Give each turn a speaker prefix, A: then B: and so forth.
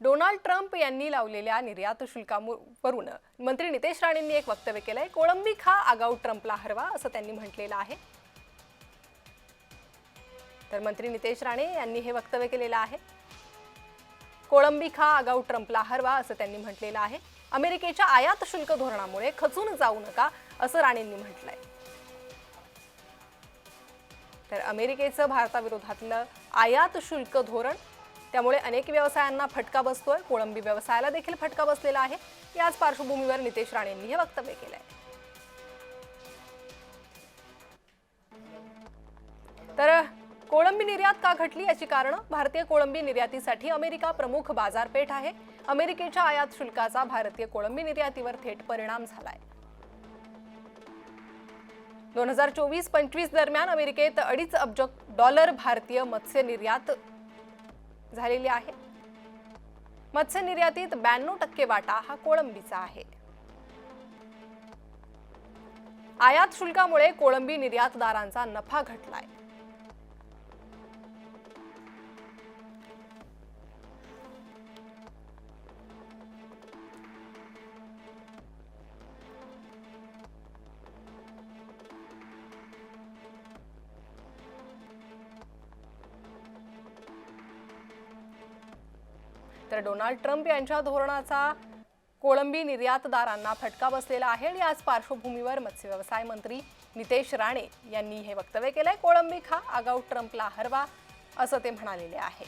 A: Donald Trump यांनी लावलेल्या निर्यात शुल्कावरून मंत्री नितेश राणेंनी एक वक्तव्य केलंय। कोळंबी खा आगाऊ ट्रम्पला हरवा असं त्यांनी म्हटलेलं आहे। तर मंत्री नितेश राणे यांनी हे वक्तव्य केलेलं आहे। कोळंबी खा आगाऊ ट्रम्पला हरवा असं त्यांनी म्हटलेलं आहे। अमेरिकेच्या आयात शुल्क धोरणामुळे खचून जाऊ नका असं राणेंनी म्हटलंय। तर अमेरिकेचं भारताविरोधातलं आयात शुल्क धोरण त्यामुळे अनेक व्यवसायांना फटका बसतोय। कोळंबी व्यवसायाला देखील फटका बसलेला आहे। याच पार्श्वभूमीवर नितेश राणेंनी हे वक्तव्य केलंय। तर कोळंबी निर्यात का घटली याची कारण भारतीय कोळंबी निर्यातीसाठी अमेरिका प्रमुख बाजारपेठ आहे। अमेरिकेच्या आयात शुल्काचा भारतीय कोळंबी निर्यातीवर थेट परिणाम झालाय। 2024-25 दरम्यान अमेरिकेत $2.5 अब्ज भारतीय मत्स्य निर्यात झालेली आहे। मत्स्य निर्यातीत 92% वाटा हा कोळंबीचा आहे। आयात शुल्कामुळे कोळंबी निर्यातदारांचा नफा घटलाय। तर डोनाल्ड ट्रम्प यांच्या धोरणाचा कोळंबी निर्यातदारांना फटका बसलेला आहे आणि याच पार्श्वभूमीवर मत्स्य व्यवसाय मंत्री नितेश राणे यांनी हे वक्तव्य केलंय। कोळंबी खा आगाऊ ट्रम्पला हरवा असं ते म्हणालेले आहे।